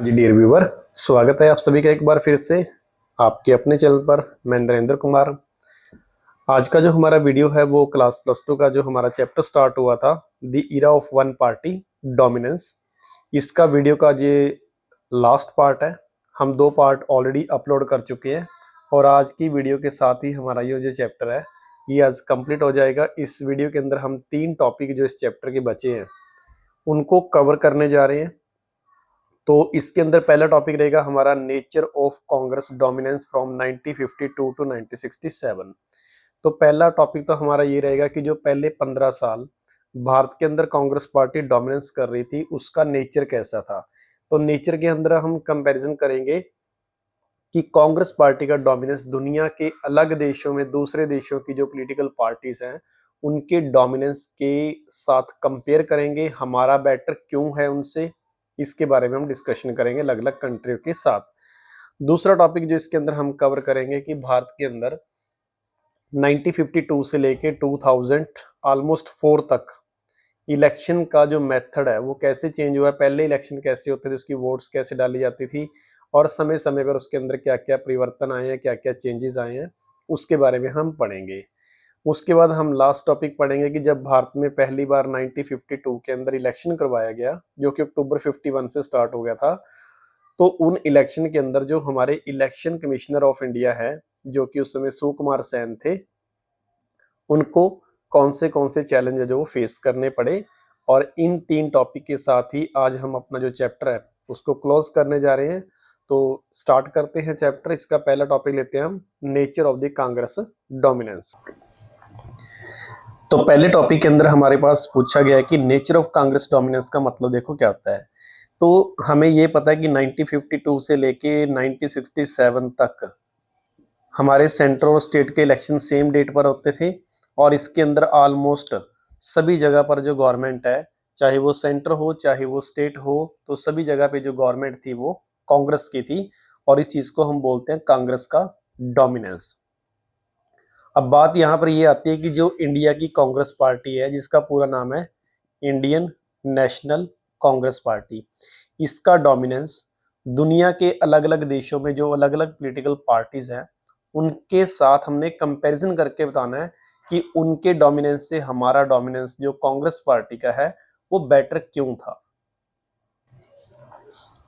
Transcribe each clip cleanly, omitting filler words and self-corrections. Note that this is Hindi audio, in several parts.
जी डियर व्यूवर, स्वागत है आप सभी का एक बार फिर से आपके अपने चैनल पर। मैं नरेंद्र कुमार। आज का जो हमारा वीडियो है वो क्लास +2 का जो हमारा चैप्टर स्टार्ट हुआ था, the era of one party dominance, इसका वीडियो का ये लास्ट पार्ट है। हम 2 पार्ट ऑलरेडी अपलोड कर चुके हैं और आज की वीडियो के साथ ही हमारा ये जो चैप्टर है ये आज कंप्लीट हो जाएगा। इस वीडियो के अंदर हम 3 टॉपिक जो इस चैप्टर के बचे हैं उनको कवर करने जा रहे हैं। तो इसके अंदर पहला टॉपिक रहेगा हमारा nature of Congress dominance from 1952 to 1967। तो पहला टॉपिक तो हमारा ये रहेगा कि जो पहले 15 साल भारत के अंदर कांग्रेस पार्टी डोमिनेंस कर रही थी उसका नेचर कैसा था। तो नेचर के अंदर हम कंपैरिजन करेंगे कि कांग्रेस पार्टी का डोमिनेंस दुनिया के अलग देशों में, दूसरे देशों की जो पॉलिटिकल पार्टीज हैं उनके डोमिनेंस के साथ कंपेयर करेंगे, हमारा बेटर क्यों है उनसे, इसके बारे में हम डिस्कशन करेंगे अलग अलग कंट्रियों के साथ। दूसरा टॉपिक जो इसके अंदर हम कवर करेंगे कि भारत के अंदर 1952 से लेके 2000 ऑलमोस्ट 4 तक इलेक्शन का जो मेथड है वो कैसे चेंज हुआ है। पहले इलेक्शन कैसे होते थे, उसकी वोट्स कैसे डाली जाती थी और समय समय पर उसके अंदर क्या क्या परिवर्तन आए हैं, क्या क्या चेंजेस आए हैं, उसके बारे में हम पढ़ेंगे। उसके बाद हम लास्ट टॉपिक पढ़ेंगे कि जब भारत में पहली बार 1952 के अंदर इलेक्शन करवाया गया जो कि अक्टूबर 51 से स्टार्ट हो गया था, तो उन इलेक्शन के अंदर जो हमारे इलेक्शन कमिश्नर ऑफ इंडिया है जो कि उस समय सुकुमार सेन थे, उनको कौन से चैलेंज है जो वो फेस करने पड़े। और इन 3 टॉपिक के साथ ही आज हम अपना जो चैप्टर है उसको क्लोज करने जा रहे हैं। तो स्टार्ट करते हैं चैप्टर। इसका पहला टॉपिक लेते हैं हम, nature of the Congress dominance. तो पहले टॉपिक के अंदर हमारे पास पूछा गया है कि नेचर ऑफ कांग्रेस डोमिनेंस का मतलब देखो क्या होता है। तो हमें ये पता है कि 1952 से लेके 1967 तक हमारे सेंटर और स्टेट के इलेक्शन सेम डेट पर होते थे और इसके अंदर ऑलमोस्ट सभी जगह पर जो गवर्नमेंट है, चाहे वो सेंटर हो चाहे वो स्टेट हो, तो सभी जगह पे जो गवर्नमेंट थी वो कांग्रेस की थी और इस चीज को हम बोलते हैं कांग्रेस का डोमिनेंस। अब बात यहाँ पर ये आती है कि जो इंडिया की कांग्रेस पार्टी है जिसका पूरा नाम है इंडियन नेशनल कांग्रेस पार्टी, इसका डोमिनेंस दुनिया के अलग अलग देशों में जो अलग अलग पॉलिटिकल पार्टीज हैं उनके साथ हमने कंपैरिजन करके बताना है कि उनके डोमिनेंस से हमारा डोमिनेंस जो कांग्रेस पार्टी का है वो बेटर क्यों था।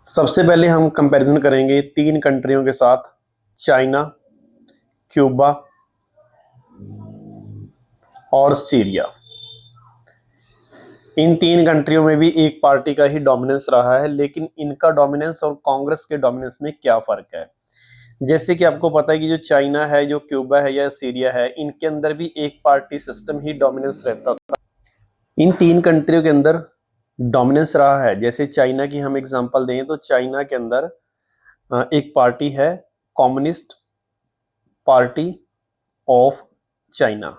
सबसे पहले हम कंपैरिजन करेंगे 3 कंट्रियों के साथ, चाइना, क्यूबा और सीरिया। इन 3 कंट्रियों में भी एक पार्टी का ही डोमिनेंस रहा है, लेकिन इनका डोमिनेंस और कांग्रेस के डोमिनेंस में क्या फर्क है। जैसे कि आपको पता है कि जो चाइना है, जो क्यूबा है या सीरिया है, इनके अंदर भी एक पार्टी सिस्टम ही डोमिनेंस रहता था। इन 3 कंट्रियों के अंदर डोमिनेंस रहा है। जैसे चाइना की हम एग्जांपल दें तो चाइना के अंदर एक पार्टी है कम्युनिस्ट पार्टी ऑफ चाइना।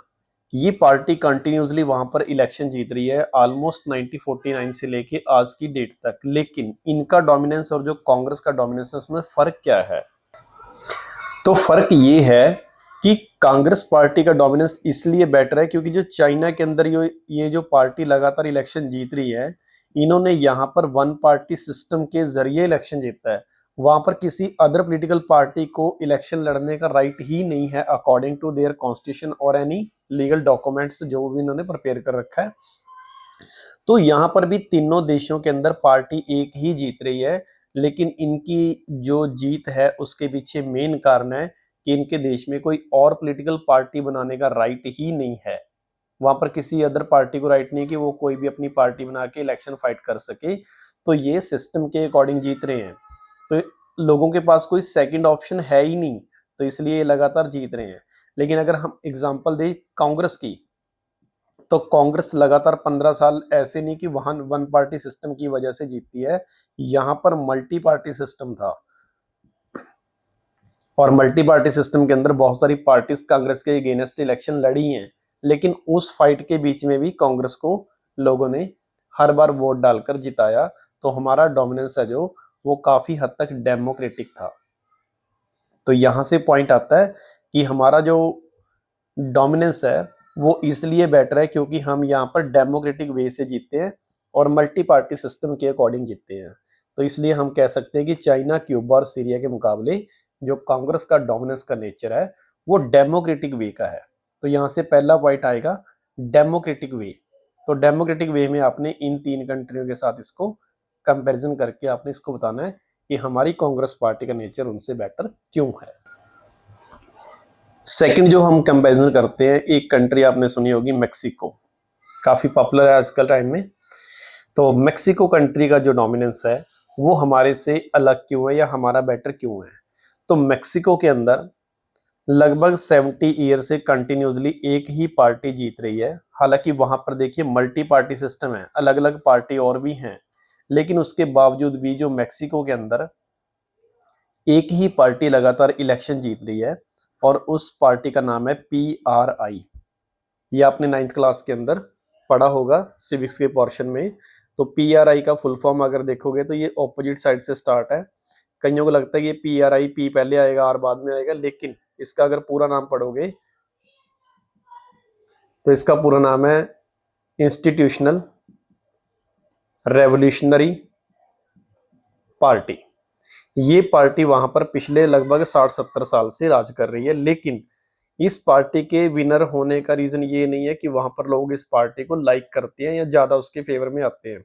ये पार्टी कंटिन्यूसली वहां पर इलेक्शन जीत रही है ऑलमोस्ट 1949 से लेके आज की डेट तक। लेकिन इनका डोमिनेंस और जो कांग्रेस का डोमिनेंस है उसमें फर्क क्या है। तो फर्क ये है कि कांग्रेस पार्टी का डोमिनेंस इसलिए बेटर है क्योंकि जो चाइना के अंदर ये जो पार्टी लगातार इलेक्शन जीत रही है, इन्होंने यहाँ पर वन पार्टी सिस्टम के जरिए इलेक्शन जीता है। वहां पर किसी अदर पॉलिटिकल पार्टी को इलेक्शन लड़ने का राइट ही नहीं है अकॉर्डिंग टू देयर कॉन्स्टिट्यूशन और एनी लीगल डॉक्यूमेंट्स जो भी इन्होंने प्रिपेयर कर रखा है। तो यहाँ पर भी तीनों देशों के अंदर पार्टी एक ही जीत रही है, लेकिन इनकी जो जीत है उसके पीछे मेन कारण है कि इनके देश में कोई और पॉलिटिकल पार्टी बनाने का राइट ही नहीं है। वहां पर किसी अदर पार्टी को राइट नहीं है कि वो कोई भी अपनी पार्टी बना के इलेक्शन फाइट कर सके। तो ये सिस्टम के अकॉर्डिंग जीत रहे हैं, तो लोगों के पास कोई सेकंड ऑप्शन है ही नहीं, तो इसलिए ये लगातार जीत रहे हैं। लेकिन अगर हम एग्जांपल दें कांग्रेस की, तो कांग्रेस लगातार 15 साल ऐसे नहीं कि वहां वन पार्टी सिस्टम की वजह से जीतती है, यहां पर मल्टी पार्टी सिस्टम था और मल्टी पार्टी सिस्टम के अंदर बहुत सारी पार्टीज कांग्रेस के अगेंस्ट इलेक्शन लड़ी हैं। लेकिन उस फाइट के बीच में भी कांग्रेस को लोगों ने हर बार वोट डालकर जिताया। तो हमारा डोमिनेंस है जो वो काफी हद तक डेमोक्रेटिक था। तो यहां से पॉइंट आता है कि हमारा जो डोमिनेंस है वो इसलिए बेटर है क्योंकि हम यहाँ पर डेमोक्रेटिक वे से जीतते हैं और मल्टी पार्टी सिस्टम के अकॉर्डिंग जीतते हैं। तो इसलिए हम कह सकते हैं कि चाइना, क्यूबा और सीरिया के मुकाबले जो कांग्रेस का डोमिनेंस का नेचर है वो डेमोक्रेटिक वे का है। तो यहाँ से पहला पॉइंट आएगा डेमोक्रेटिक वे। तो डेमोक्रेटिक वे में आपने इन 3 कंट्रियों के साथ इसको कंपैरिजन करके आपने इसको बताना है कि हमारी कांग्रेस पार्टी का नेचर उनसे बेटर क्यों है। सेकंड जो हम कंपैरिजन करते हैं, एक कंट्री आपने सुनी होगी मेक्सिको, काफी पॉपुलर है आजकल टाइम में। तो मेक्सिको कंट्री का जो डोमिनेंस है वो हमारे से अलग क्यों है या हमारा बेटर क्यों है। तो मेक्सिको के अंदर लगभग 70 ईयर से कंटिन्यूसली एक ही पार्टी जीत रही है। हालांकि वहां पर देखिए मल्टी पार्टी सिस्टम है, अलग अलग पार्टी और भी हैं, लेकिन उसके बावजूद भी जो मेक्सिको के अंदर एक ही पार्टी लगातार इलेक्शन जीत रही है और उस पार्टी का नाम है PRI। ये आपने 9th क्लास के अंदर पढ़ा होगा सिविक्स के पोर्शन में। तो PRI का फुल फॉर्म अगर देखोगे तो ये ऑपोजिट साइड से स्टार्ट है। कईयों को लगता है कि PRI पी पहले आएगा और बाद में आएगा, लेकिन इसका अगर पूरा नाम पढ़ोगे तो इसका पूरा नाम है इंस्टीट्यूशनल रेवोल्यूशनरी पार्टी। ये पार्टी वहां पर पिछले लगभग 60-70 साल से राज कर रही है, लेकिन इस पार्टी के विनर होने का रीजन ये नहीं है कि वहां पर लोग इस पार्टी को लाइक करते हैं या ज्यादा उसके फेवर में आते हैं।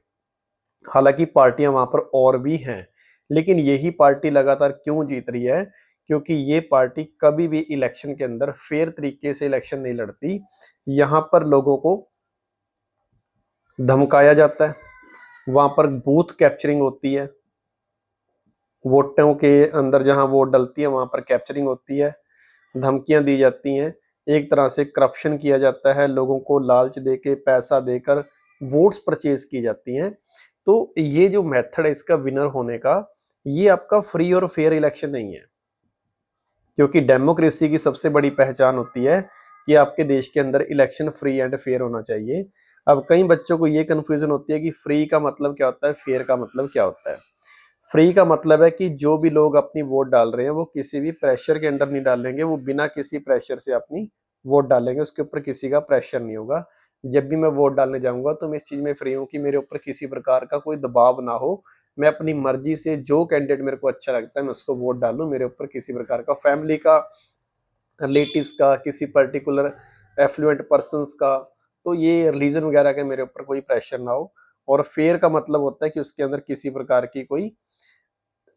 हालांकि पार्टियां वहां पर और भी हैं, लेकिन यही पार्टी लगातार क्यों जीत रही है, क्योंकि ये पार्टी कभी भी इलेक्शन के अंदर फेयर तरीके से इलेक्शन नहीं लड़ती। यहां पर लोगों को धमकाया जाता है, वहां पर बूथ कैप्चरिंग होती है, वोटों के अंदर जहां वोट डलती है वहां पर कैप्चरिंग होती है, धमकियां दी जाती हैं, एक तरह से करप्शन किया जाता है, लोगों को लालच देके पैसा देकर वोट्स परचेज की जाती हैं। तो ये जो मेथड है इसका विनर होने का, ये आपका फ्री और फेयर इलेक्शन नहीं है, क्योंकि डेमोक्रेसी की सबसे बड़ी पहचान होती है कि आपके देश के अंदर इलेक्शन फ्री एंड फेयर होना चाहिए। अब कई बच्चों को ये कंफ्यूजन होती है कि फ्री का मतलब क्या होता है, फेयर का मतलब क्या होता है। फ्री का मतलब है कि जो भी लोग अपनी वोट डाल रहे हैं वो किसी भी प्रेशर के अंडर नहीं डालेंगे, वो बिना किसी प्रेशर से अपनी वोट डालेंगे, उसके ऊपर किसी का प्रेशर नहीं होगा। जब भी मैं वोट डालने जाऊंगा तो मैं इस चीज में फ्री हूँ कि मेरे ऊपर किसी प्रकार का कोई दबाव ना हो, मैं अपनी मर्जी से जो कैंडिडेट मेरे को अच्छा लगता है मैं उसको वोट डालूं, मेरे ऊपर किसी प्रकार का फैमिली का, रिलेटिव्स का, किसी पर्टिकुलर एफ्लुएंट पर्सन्स का, तो ये रिलीजन वगैरह के मेरे ऊपर कोई प्रेशर ना हो। और फेयर का मतलब होता है कि उसके अंदर किसी प्रकार की कोई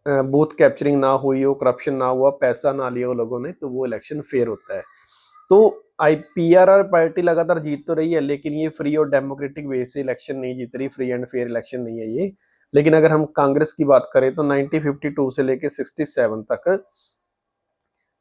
बूथ कैप्चरिंग ना हुई हो, करप्शन ना हुआ, पैसा ना लिया हो लोगों ने, तो वो इलेक्शन फेयर होता है। तो PRR पार्टी लगातार जीत तो रही है, लेकिन ये फ्री और डेमोक्रेटिक वे से इलेक्शन नहीं जीत रही, फ्री एंड फेयर इलेक्शन नहीं है ये। लेकिन अगर हम कांग्रेस की बात करें तो 1952 से लेकर 67 तक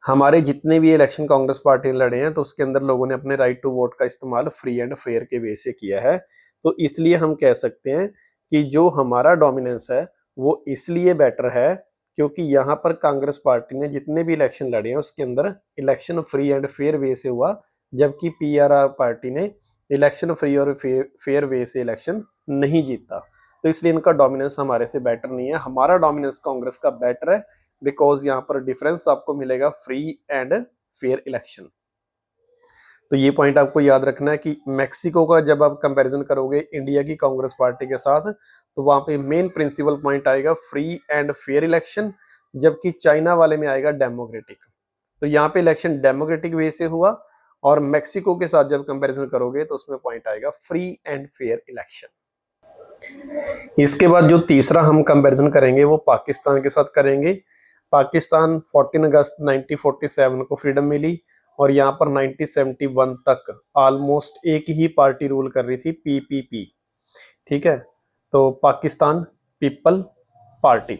हमारे जितने भी इलेक्शन कांग्रेस पार्टी ने लड़े हैं तो उसके अंदर लोगों ने अपने राइट टू वोट का इस्तेमाल फ्री एंड फेयर के वे से किया है। तो इसलिए हम कह सकते हैं कि जो हमारा डोमिनेंस है वो इसलिए बेटर है क्योंकि यहाँ पर कांग्रेस पार्टी ने जितने भी इलेक्शन लड़े हैं उसके अंदर इलेक्शन फ्री एंड फेयर वे से हुआ, जबकि PRR पार्टी ने इलेक्शन फ्री और फेयर वे से इलेक्शन नहीं जीता। तो इसलिए इनका डोमिनेंस हमारे से बेटर नहीं है, हमारा डोमिनेंस कांग्रेस का बेटर है, बिकॉज यहाँ पर डिफरेंस आपको मिलेगा फ्री एंड फेयर इलेक्शन। तो ये पॉइंट आपको याद रखना है कि मेक्सिको का जब आप कंपैरिजन करोगे इंडिया की कांग्रेस पार्टी के साथ तो वहां पे मेन प्रिंसिपल पॉइंट आएगा फ्री एंड फेयर इलेक्शन, जबकि चाइना वाले में आएगा डेमोक्रेटिक। तो यहाँ पे इलेक्शन डेमोक्रेटिक वे से हुआ और मेक्सिको के साथ जब कंपैरिजन करोगे तो उसमें पॉइंट आएगा फ्री एंड फेयर इलेक्शन। इसके बाद जो तीसरा हम कंपैरिजन करेंगे वो पाकिस्तान के साथ करेंगे। पाकिस्तान 14 अगस्त 1947 को फ्रीडम मिली और यहाँ पर 1971 तक ऑलमोस्ट एक ही पार्टी रूल कर रही थी, PPP। ठीक है, तो पाकिस्तान पीपल पार्टी,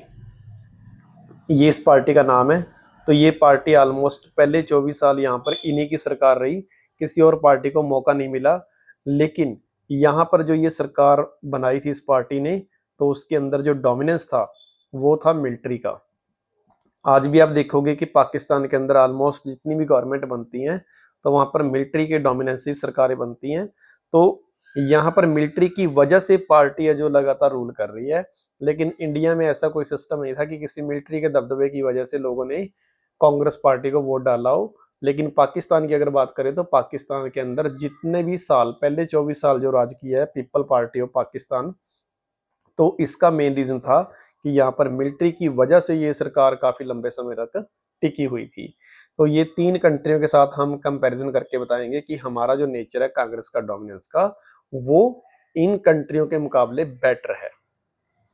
ये इस पार्टी का नाम है। तो ये पार्टी ऑलमोस्ट पहले 24 साल यहाँ पर इन्हीं की सरकार रही, किसी और पार्टी को मौका नहीं मिला। लेकिन यहाँ पर जो ये सरकार बनाई थी इस पार्टी ने, तो उसके अंदर जो डोमिनेंस था वो था मिलिट्री का। आज भी आप देखोगे कि पाकिस्तान के अंदर ऑलमोस्ट जितनी भी गवर्नमेंट बनती हैं तो वहां पर मिलिट्री के डोमिनेंस से सरकारें बनती हैं। तो यहाँ पर मिलिट्री की वजह से पार्टी है जो लगातार रूल कर रही है। लेकिन इंडिया में ऐसा कोई सिस्टम नहीं था कि किसी मिलिट्री के दबदबे की वजह से लोगों ने कांग्रेस पार्टी को वोट डाला हो। लेकिन पाकिस्तान की अगर बात करें तो पाकिस्तान के अंदर जितने भी साल पहले 24 साल जो राज किया है पीपल पार्टी ऑफ पाकिस्तान, तो इसका मेन रीजन था कि यहाँ पर मिलिट्री की वजह से ये सरकार काफी लंबे समय तक टिकी हुई थी। तो ये 3 कंट्रियों के साथ हम कंपैरिजन करके बताएंगे कि हमारा जो नेचर है कांग्रेस का, डोमिनेंस का, वो इन कंट्रियों के मुकाबले बेटर है।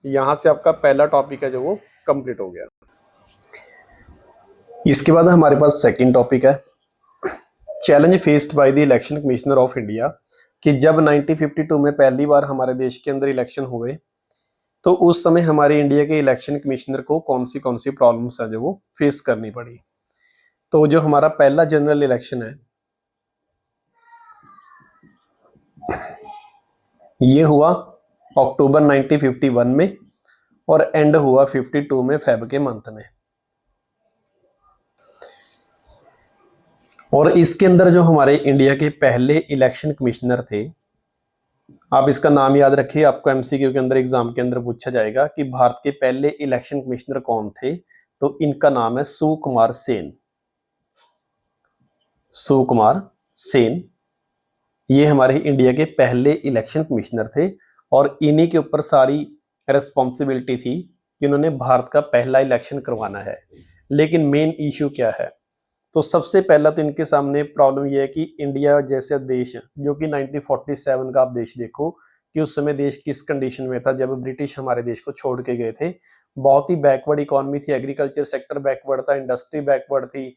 यहां से आपका पहला टॉपिक है जो वो कंप्लीट हो गया। इसके बाद हमारे पास सेकंड टॉपिक है challenge faced by the election commissioner of India, कि जब 1952 में पहली बार हमारे देश के अंदर इलेक्शन हुए तो उस समय हमारे इंडिया के इलेक्शन कमिश्नर को कौन सी प्रॉब्लम्स है जो वो फेस करनी पड़ी। तो जो हमारा पहला जनरल इलेक्शन है ये हुआ अक्टूबर 1951 में और एंड हुआ 52 में फेब के मंथ में। और इसके अंदर जो हमारे इंडिया के पहले इलेक्शन कमिश्नर थे, आप इसका नाम याद रखिए, आपको एमसीक्यू के अंदर एग्जाम के अंदर पूछा जाएगा कि भारत के पहले इलेक्शन कमिश्नर कौन थे। तो इनका नाम है सुकुमार सेन। सुकुमार सेन ये हमारे इंडिया के पहले इलेक्शन कमिश्नर थे और इन्हीं के ऊपर सारी रिस्पॉन्सिबिलिटी थी कि उन्होंने भारत का पहला इलेक्शन करवाना है। लेकिन मेन इशू क्या है, तो सबसे पहला तो इनके सामने प्रॉब्लम यह है कि इंडिया जैसे देश जो कि 1947 का आप देश देखो कि उस समय देश किस कंडीशन में था जब ब्रिटिश हमारे देश को छोड़ के गए थे। बहुत ही बैकवर्ड इकोनॉमी थी, एग्रीकल्चर सेक्टर बैकवर्ड था, इंडस्ट्री बैकवर्ड थी,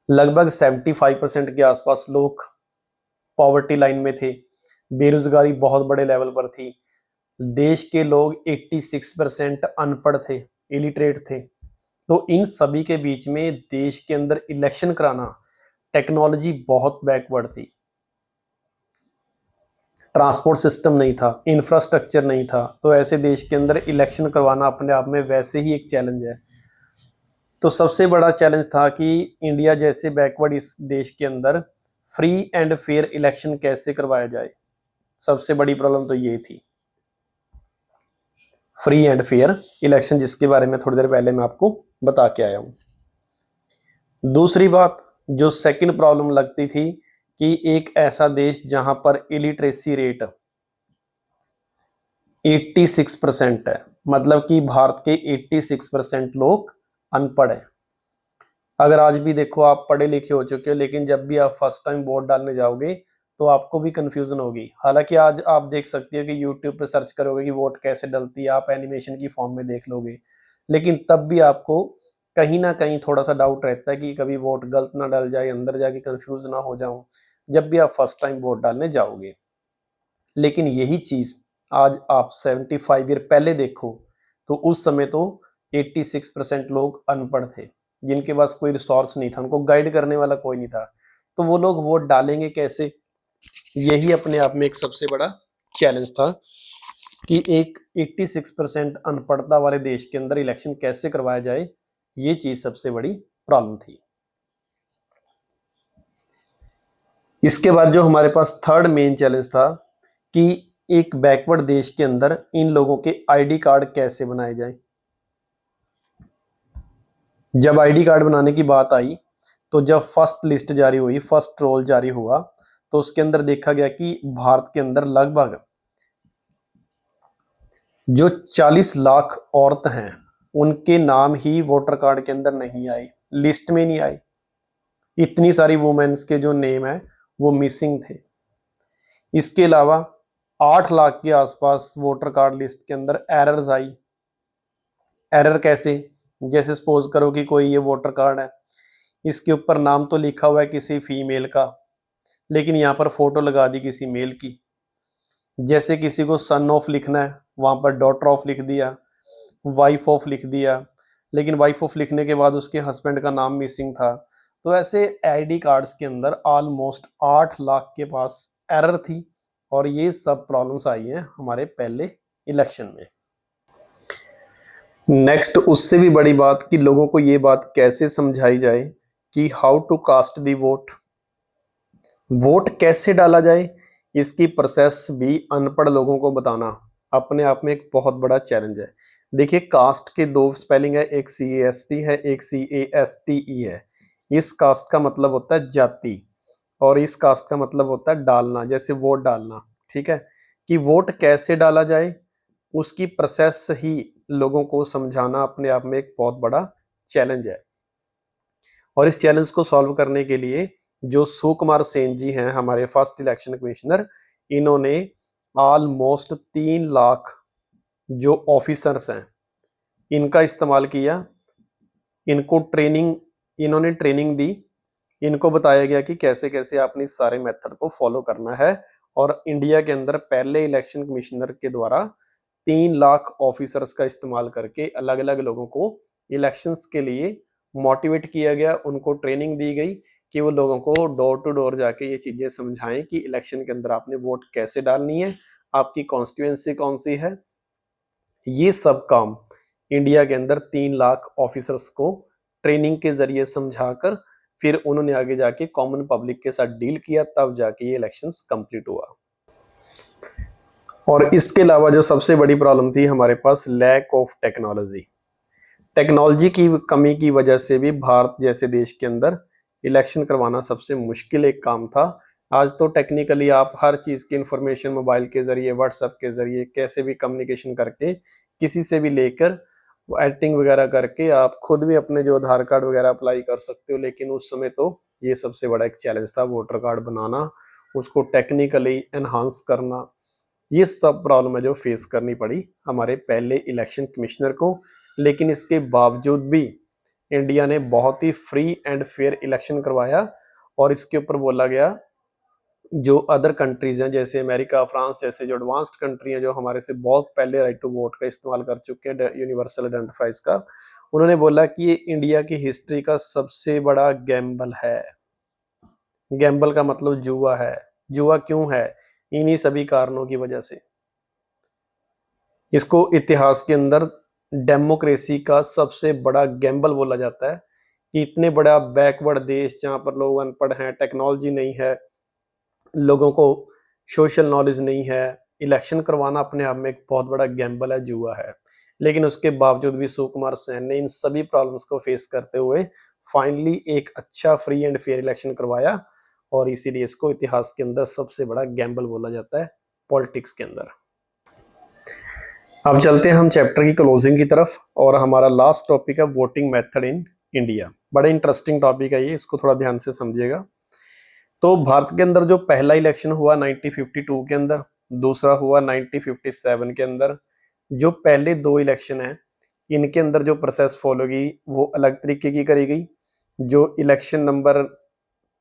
लगभग 75% के आसपास लोग पॉवर्टी लाइन में थे, बेरोजगारी बहुत बड़े लेवल पर थी, देश के लोग 86% अनपढ़ थे, इलिटरेट थे। तो इन सभी के बीच में देश के अंदर इलेक्शन कराना, टेक्नोलॉजी बहुत बैकवर्ड थी, ट्रांसपोर्ट सिस्टम नहीं था, इंफ्रास्ट्रक्चर नहीं था, तो ऐसे देश के अंदर इलेक्शन करवाना अपने आप में वैसे ही एक चैलेंज है। तो सबसे बड़ा चैलेंज था कि इंडिया जैसे बैकवर्ड इस देश के अंदर फ्री एंड फेयर इलेक्शन कैसे करवाया जाए। सबसे बड़ी प्रॉब्लम तो ये थी, फ्री एंड फेयर इलेक्शन, जिसके बारे में थोड़ी देर पहले मैं आपको बता के आया हूं। दूसरी बात जो सेकंड प्रॉब्लम लगती थी कि एक ऐसा देश जहां पर इलिटरेसी रेट 86% है, मतलब कि भारत के 86% लोग अनपढ़ हैं। अगर आज भी देखो आप पढ़े लिखे हो चुके हो, लेकिन जब भी आप फर्स्ट टाइम वोट डालने जाओगे तो आपको भी कंफ्यूजन होगी। हालांकि आज आप देख सकते हो कि यूट्यूब पे सर्च करोगे कि वोट कैसे डलती है, आप एनिमेशन की फॉर्म में देख लोगे, लेकिन तब भी आपको कहीं ना कहीं थोड़ा सा डाउट रहता है कि कभी वोट गलत ना डल जाए, अंदर जाके कंफ्यूज ना हो जाऊं जब भी आप फर्स्ट टाइम वोट डालने जाओगे। लेकिन यही चीज आज आप 75 ईयर पहले देखो तो उस समय तो 86% लोग अनपढ़ थे, जिनके पास कोई रिसोर्स नहीं था, उनको गाइड करने वाला कोई नहीं था, तो वो लोग वोट डालेंगे कैसे। यही अपने आप में एक सबसे बड़ा चैलेंज था कि एक 86% अनपढ़ता वाले देश के अंदर इलेक्शन कैसे करवाया जाए, ये चीज सबसे बड़ी प्रॉब्लम थी। इसके बाद जो हमारे पास थर्ड मेन चैलेंज था कि एक बैकवर्ड देश के अंदर इन लोगों के आईडी कार्ड कैसे बनाए जाए। जब आईडी कार्ड बनाने की बात आई तो जब फर्स्ट लिस्ट जारी हुई, फर्स्ट रोल जारी हुआ, तो उसके अंदर देखा गया कि भारत के अंदर लगभग जो 40 लाख औरत हैं उनके नाम ही वोटर कार्ड के अंदर नहीं आए, लिस्ट में नहीं आए। इतनी सारी वुमेन्स के जो नेम है वो मिसिंग थे। इसके अलावा 8 लाख के आसपास वोटर कार्ड लिस्ट के अंदर एरर्स आई। एरर कैसे, जैसे सपोज करो कि कोई ये वोटर कार्ड है, इसके ऊपर नाम तो लिखा हुआ है किसी फीमेल का, लेकिन यहाँ पर फोटो लगा दी किसी मेल की। जैसे किसी को सन ऑफ लिखना है, वहां पर डॉटर ऑफ लिख दिया, वाइफ ऑफ लिख दिया, लेकिन वाइफ ऑफ लिखने के बाद उसके हस्बैंड का नाम मिसिंग था। तो ऐसे आईडी कार्ड्स के अंदर ऑलमोस्ट 8 लाख के पास एरर थी, और ये सब प्रॉब्लम्स आई हैं हमारे पहले इलेक्शन में। नेक्स्ट उससे भी बड़ी बात कि लोगों को ये बात कैसे समझाई जाए कि how to cast the vote, vote कैसे डाला जाए, इसकी प्रोसेस भी अनपढ़ लोगों को बताना अपने आप में एक बहुत बड़ा चैलेंज है। देखिए कास्ट के दो स्पेलिंग है, एक CAST है, एक CASTE है। इस कास्ट का मतलब होता है जाति और इस कास्ट का मतलब होता है डालना, जैसे वोट डालना। ठीक है, कि वोट कैसे डाला जाए, उसकी प्रोसेस ही लोगों को समझाना अपने आप में एक बहुत बड़ा चैलेंज है। और इस चैलेंज को सॉल्व करने के लिए जो सुकुमार सेन जी हैं हमारे फर्स्ट इलेक्शन कमिश्नर, इन्होंने ऑलमोस्ट 3 लाख जो ऑफिसर्स हैं इनका इस्तेमाल किया। इनको ट्रेनिंग, इन्होंने ट्रेनिंग दी, इनको बताया गया कि कैसे कैसे आपने इस सारे मेथड को फॉलो करना है। और इंडिया के अंदर पहले इलेक्शन कमिश्नर के द्वारा 3 लाख ऑफिसर्स का इस्तेमाल करके अलग अलग लोगों को इलेक्शंस के लिए मोटिवेट किया गया, उनको ट्रेनिंग दी गई कि वो लोगों को डोर टू डोर जाके ये चीजें समझाएं कि इलेक्शन के अंदर आपने वोट कैसे डालनी है, आपकी कॉन्स्टिट्यूएंसी कौन सी है। ये सब काम इंडिया के अंदर 3 लाख ऑफिसर्स को ट्रेनिंग के जरिए समझाकर फिर उन्होंने आगे जाके कॉमन पब्लिक के साथ डील किया, तब जाके ये इलेक्शंस कंप्लीट हुआ। और इसके अलावा जो सबसे बड़ी प्रॉब्लम थी हमारे पास, लैक ऑफ टेक्नोलॉजी। टेक्नोलॉजी की कमी की वजह से भी भारत जैसे देश के अंदर इलेक्शन करवाना सबसे मुश्किल एक काम था। आज तो टेक्निकली आप हर चीज़ की इंफॉर्मेशन मोबाइल के जरिए, व्हाट्सएप के जरिए कैसे भी कम्युनिकेशन करके किसी से भी लेकर एडिटिंग वगैरह करके आप खुद भी अपने जो आधार कार्ड वगैरह अप्लाई कर सकते हो। लेकिन उस समय तो ये सबसे बड़ा एक चैलेंज था, वोटर कार्ड बनाना, उसको टेक्निकली एनहांस करना। ये सब प्रॉब्लम है जो फेस करनी पड़ी हमारे पहले इलेक्शन कमिश्नर को। लेकिन इसके बावजूद भी इंडिया ने बहुत ही फ्री एंड फेयर इलेक्शन करवाया। और इसके ऊपर बोला गया जो अदर कंट्रीज हैं जैसे अमेरिका, फ्रांस जैसे जो एडवांस्ड कंट्री हैं जो हमारे से बहुत पहले राइट टू वोट का इस्तेमाल कर चुके हैं, यूनिवर्सल आइडेंटिफाइज का, उन्होंने बोला कि ये इंडिया की हिस्ट्री का सबसे बड़ा गैम्बल है। गैम्बल का मतलब जुआ है। जुआ क्यों है? इन्हीं सभी कारणों की वजह से। इसको इतिहास के अंदर डेमोक्रेसी का सबसे बड़ा गैम्बल बोला जाता है कि इतने बड़ा बैकवर्ड देश जहां पर लोग अनपढ़ हैं, टेक्नोलॉजी नहीं है, लोगों को सोशल नॉलेज नहीं है, इलेक्शन करवाना अपने आप में एक बहुत बड़ा गैम्बल है, जुआ है। लेकिन उसके बावजूद भी सुकुमार सेन ने इन सभी प्रॉब्लम्स को फेस करते हुए फाइनली एक अच्छा फ्री एंड फेयर इलेक्शन करवाया। और इसीलिए इसको इतिहास के अंदर सबसे बड़ा गैम्बल बोला जाता है पॉलिटिक्स के अंदर। अब चलते हैं हम चैप्टर की क्लोजिंग की तरफ, और हमारा लास्ट टॉपिक है वोटिंग मेथड इन इंडिया। बड़ा इंटरेस्टिंग टॉपिक है ये, इसको थोड़ा ध्यान से समझिएगा। तो भारत के अंदर जो पहला इलेक्शन हुआ 1952 के अंदर, दूसरा हुआ 1957 के अंदर। जो पहले 2 इलेक्शन हैं इनके अंदर जो प्रोसेस फॉलो की वो अलग तरीके की करी गई। जो इलेक्शन नंबर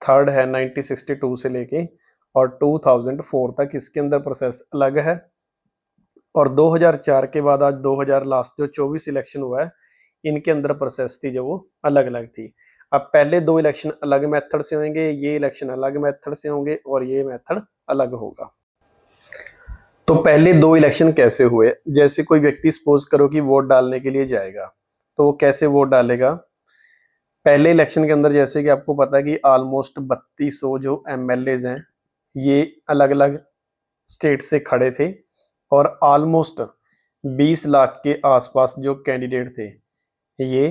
3rd है 1962 से लेके और 2004 तक, इसके अंदर प्रोसेस अलग है। और 2004 के बाद आज 2000 लास्ट जो 24 इलेक्शन हुआ है इनके अंदर प्रोसेस थी जो वो अलग अलग थी। अब पहले 2 इलेक्शन अलग मेथड से होंगे, ये इलेक्शन अलग मेथड से होंगे, और ये मेथड अलग होगा। तो पहले 2 इलेक्शन कैसे हुए? जैसे कोई व्यक्ति सपोज करो कि वोट डालने के लिए जाएगा, तो वो कैसे वोट डालेगा? पहले इलेक्शन के अंदर जैसे कि आपको पता है कि ऑलमोस्ट 3200 जो एमएलएज हैं ये अलग अलग स्टेट से खड़े थे, और ऑलमोस्ट 20 लाख के आसपास जो कैंडिडेट थे ये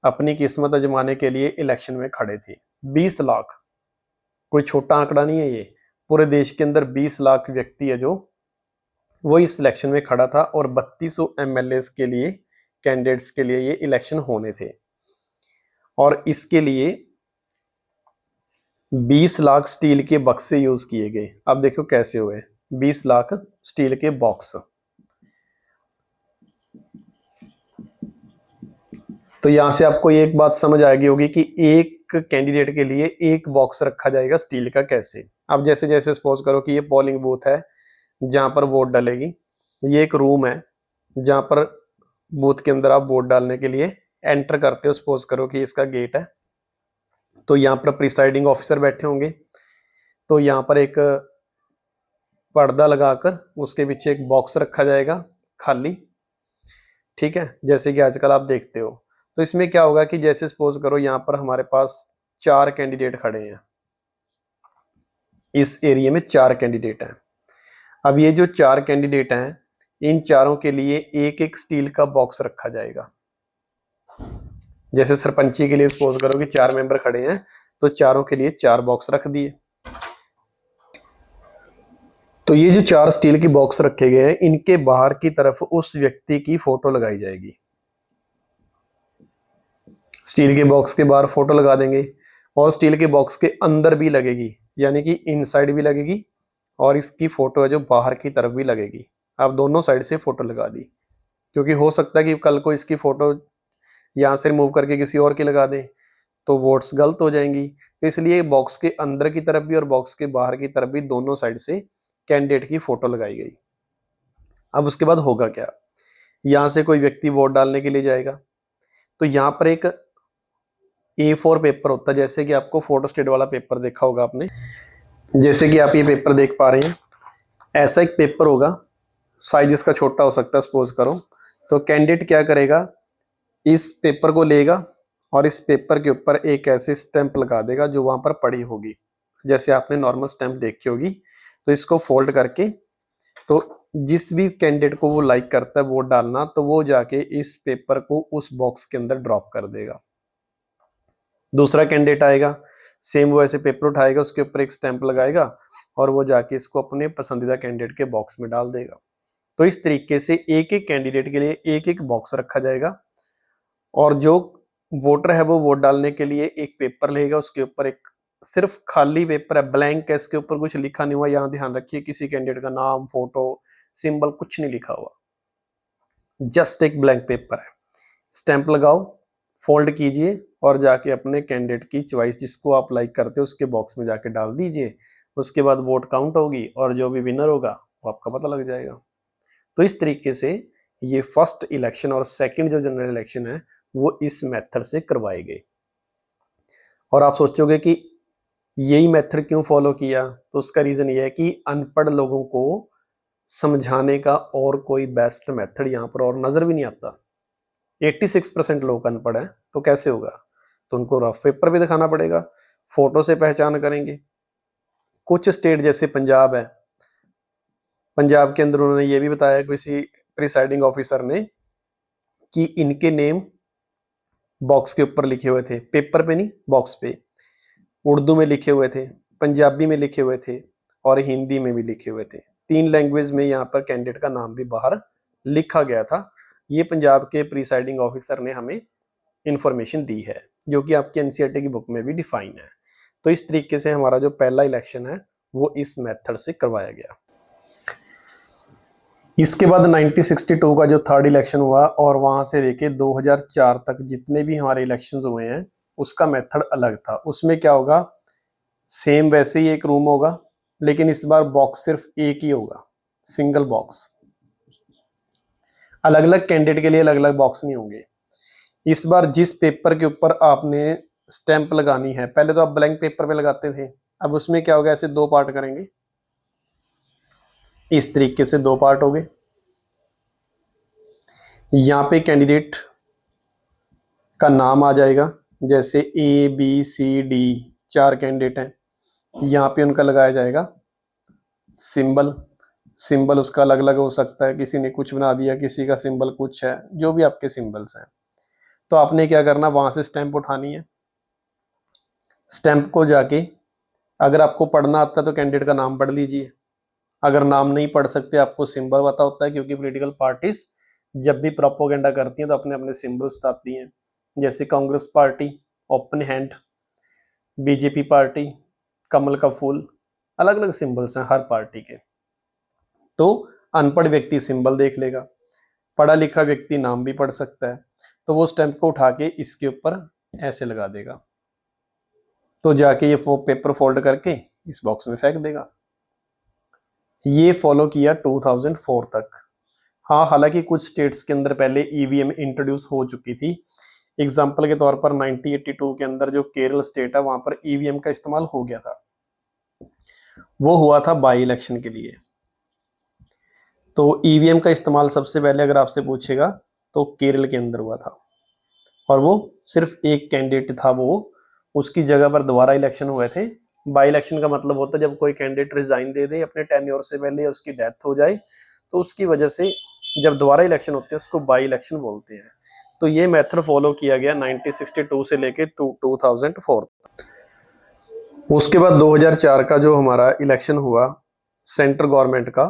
अपनी किस्मत आजमाने के लिए इलेक्शन में खड़े थे। 20 लाख कोई छोटा आंकड़ा नहीं है ये। पूरे देश के अंदर 20 लाख व्यक्ति है जो वो इस इलेक्शन में खड़ा था, और 3200 एमएलए के लिए, कैंडिडेट्स के लिए ये इलेक्शन होने थे। और इसके लिए 20 लाख स्टील के बक्से यूज किए गए। अब देखो कैसे हुए 20 लाख स्टील के बॉक्स। तो यहां से आपको ये एक बात समझ आएगी होगी कि एक कैंडिडेट के लिए एक बॉक्स रखा जाएगा स्टील का कैसे। अब जैसे जैसे सपोज करो कि ये पोलिंग बूथ है जहां पर वोट डालेगी, ये एक रूम है जहां पर बूथ के अंदर आप वोट डालने के लिए एंटर करते हो। सपोज करो कि इसका गेट है, तो यहाँ पर प्रिसाइडिंग ऑफिसर बैठे होंगे, तो यहाँ पर एक पर्दा लगाकर उसके पीछे एक बॉक्स रखा जाएगा खाली, ठीक है, जैसे कि आजकल आप देखते हो। तो इसमें क्या होगा कि जैसे सपोज करो यहाँ पर हमारे पास 4 कैंडिडेट खड़े हैं, इस एरिया में 4 कैंडिडेट हैं। अब ये जो 4 कैंडिडेट हैं इन चारों के लिए एक एक स्टील का बॉक्स रखा जाएगा। जैसे सरपंची के लिए सपोज करो कि 4 मेंबर खड़े हैं, तो चारों के लिए 4 बॉक्स रख दिए। तो ये जो 4 स्टील की बॉक्स रखे गए हैं, इनके बाहर की तरफ उस व्यक्ति की फोटो लगाई जाएगी। स्टील के बॉक्स के बाहर फोटो लगा देंगे और स्टील के बॉक्स के अंदर भी लगेगी, यानी कि इनसाइड भी लगेगी और इसकी फोटो है जो बाहर की तरफ भी लगेगी। आप दोनों साइड से फोटो लगा दी, क्योंकि हो सकता है कि कल को इसकी फोटो यहाँ से रिमूव करके किसी और की लगा दें तो वोट्स गलत हो जाएंगी। तो इसलिए बॉक्स के अंदर की तरफ भी और बॉक्स के बाहर की तरफ भी दोनों साइड से कैंडिडेट की फोटो लगाई गई। अब उसके बाद होगा क्या, यहाँ से कोई व्यक्ति वोट डालने के लिए जाएगा तो यहाँ पर एक A4 पेपर होता है, जैसे कि आपको फोटो स्टेट वाला पेपर देखा होगा आपने, जैसे कि आप ये पेपर देख पा रहे हैं, ऐसा एक पेपर होगा, साइज इसका छोटा हो सकता है सपोज करो। तो कैंडिडेट क्या करेगा, इस पेपर को लेगा और इस पेपर के ऊपर एक ऐसे स्टैंप लगा देगा जो वहां पर पड़ी होगी, जैसे आपने नॉर्मल स्टैंप देखी होगी। तो इसको फोल्ड करके, तो जिस भी कैंडिडेट को वो लाइक करता है वोट डालना, तो वो जाके इस पेपर को उस बॉक्स के अंदर ड्रॉप कर देगा। दूसरा कैंडिडेट आएगा, सेम वो ऐसे पेपर उठाएगा, उसके ऊपर एक स्टैंप लगाएगा और वो जाके इसको अपने पसंदीदा कैंडिडेट के बॉक्स में डाल देगा। तो इस तरीके से एक एक कैंडिडेट के लिए एक एक बॉक्स रखा जाएगा और जो वोटर है वो वोट डालने के लिए एक पेपर लेगा, उसके ऊपर एक सिर्फ खाली पेपर है, ब्लैंक है, इसके ऊपर कुछ लिखा नहीं हुआ। यहाँ ध्यान रखिए, किसी कैंडिडेट का नाम, फोटो, सिंबल कुछ नहीं लिखा हुआ, जस्ट एक ब्लैंक पेपर है। स्टैंप लगाओ, फोल्ड कीजिए और जाके अपने कैंडिडेट की चॉइस जिसको आप लाइक करते हो उसके बॉक्स में जाके डाल दीजिए। उसके बाद वोट काउंट होगी और जो भी विनर होगा वो आपका पता लग जाएगा। तो इस तरीके से ये फर्स्ट इलेक्शन और सेकंड जो जनरल इलेक्शन है वो इस मेथड से करवाए गए। और आप सोचोगे कि यही मेथड क्यों फॉलो किया, तो उसका रीजन ये है कि अनपढ़ लोगों को समझाने का और कोई बेस्ट मेथड यहाँ पर और नजर भी नहीं आता। 86% लोग अनपढ़ हैं तो कैसे होगा, तो उनको रफ पेपर भी दिखाना पड़ेगा, फोटो से पहचान करेंगे। कुछ स्टेट जैसे पंजाब है, पंजाब के अंदर उन्होंने ये भी बताया किसी प्रिसाइडिंग ऑफिसर ने कि इनके नेम बॉक्स के ऊपर लिखे हुए थे, पेपर पे नहीं बॉक्स पे, उर्दू में लिखे हुए थे, पंजाबी में लिखे हुए थे और हिंदी में भी लिखे हुए थे। 3 लैंग्वेज में यहाँ पर कैंडिडेट का नाम भी बाहर लिखा गया था। ये पंजाब के प्रिसाइडिंग ऑफिसर ने हमें इंफॉर्मेशन दी है, जो कि आपकी एनसीईआरटी की बुक में भी डिफाइन है। तो इस तरीके से हमारा जो पहला इलेक्शन है वो इस मेथड से करवाया गया। इसके बाद 1962 का जो थर्ड इलेक्शन हुआ और वहां से लेके 2004 तक जितने भी हमारे इलेक्शंस हुए हैं उसका मेथड अलग था। उसमें क्या होगा, सेम वैसे ही एक रूम होगा, लेकिन इस बार बॉक्स सिर्फ एक ही होगा, सिंगल बॉक्स। अलग अलग कैंडिडेट के लिए अलग अलग बॉक्स नहीं होंगे। इस बार जिस पेपर के ऊपर आपने स्टैंप लगानी है, पहले तो आप ब्लैंक पेपर पे लगाते थे, अब उसमें क्या होगा, ऐसे 2 पार्ट करेंगे, इस तरीके से 2 पार्ट हो गए। यहाँ पे कैंडिडेट का नाम आ जाएगा, जैसे ABCD 4 कैंडिडेट हैं, यहाँ पे उनका लगाया जाएगा सिंबल। सिंबल उसका अलग अलग हो सकता है, किसी ने कुछ बना दिया, किसी का सिंबल कुछ है, जो भी आपके सिंबल्स हैं। तो आपने क्या करना, वहां से स्टैंप उठानी है। स्टैंप को जाके, अगर आपको पढ़ना आता है तो कैंडिडेट का नाम पढ़ लीजिए, अगर नाम नहीं पढ़ सकते, आपको सिंबल पता होता है, क्योंकि पॉलिटिकल पार्टीज जब भी प्रोपोगेंडा करती हैं तो अपने अपने सिंबल्स बताती हैं, जैसे Congress party open hand, BJP party कमल का फूल, अलग अलग सिंबल्स हैं हर पार्टी के। तो अनपढ़ व्यक्ति सिंबल देख लेगा, पढ़ा लिखा व्यक्ति नाम भी पढ़ सकता है, तो वो स्टैंप को उठा के इसके ऊपर ऐसे लगा देगा, तो जाके ये पेपर फोल्ड करके इस बॉक्स में फेंक देगा। ये फॉलो किया 2004 तक। हाँ, हालांकि कुछ स्टेट्स के अंदर पहले ईवीएम इंट्रोड्यूस हो चुकी थी। एग्जाम्पल के तौर पर 1982 के अंदर जो केरल स्टेट है वहां पर ईवीएम का इस्तेमाल हो गया था, वो हुआ था बाई इलेक्शन के लिए। तो ईवीएम का इस्तेमाल सबसे पहले अगर आपसे पूछेगा तो केरल के अंदर हुआ था, और वो सिर्फ एक कैंडिडेट था, वो उसकी जगह पर दोबारा इलेक्शन हुए थे। बाई इलेक्शन का मतलब होता है जब कोई कैंडिडेट रिजाइन दे दे अपने टेन्योर से पहले या उसकी डेथ हो जाए, तो उसकी वजह से जब दोबारा इलेक्शन होते हैं उसको बाई इलेक्शन बोलते हैं। तो ये मेथड फॉलो किया गया 1962 से लेके 2004 तक। उसके बाद 2004 का जो हमारा इलेक्शन हुआ, सेंट्रल गवर्नमेंट का,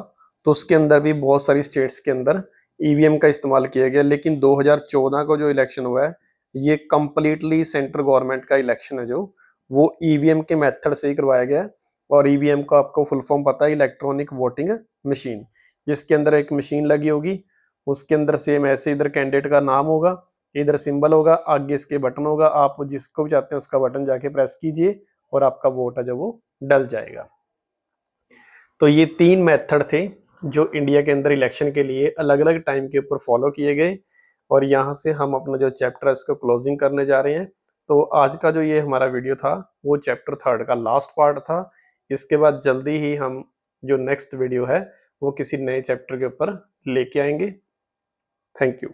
तो उसके अंदर भी बहुत सारी स्टेट्स के अंदर ईवीएम का इस्तेमाल किया गया। लेकिन 2014 को जो इलेक्शन हुआ है ये कंप्लीटली सेंट्रल गवर्नमेंट का इलेक्शन है, जो वो ईवीएम के मेथड से ही करवाया गया है। और ईवीएम का आपको फुल फॉर्म पता है, इलेक्ट्रॉनिक वोटिंग मशीन, जिसके अंदर एक मशीन लगी होगी, उसके अंदर सेम ऐसे इधर कैंडिडेट का नाम होगा, इधर सिंबल होगा, आगे इसके बटन होगा, आप जिसको भी चाहते हैं उसका बटन जाके प्रेस कीजिए और आपका वोट है जो वो डल जाएगा। तो ये 3 मेथड थे जो इंडिया के अंदर इलेक्शन के लिए अलग अलग टाइम के ऊपर फॉलो किए गए। और यहाँ से हम अपना जो चैप्टर है इसको क्लोजिंग करने जा रहे हैं। तो आज का जो ये हमारा वीडियो था वो चैप्टर 3 का लास्ट पार्ट था। इसके बाद जल्दी ही हम जो नेक्स्ट वीडियो है वो किसी नए चैप्टर के ऊपर लेके आएंगे। Thank you.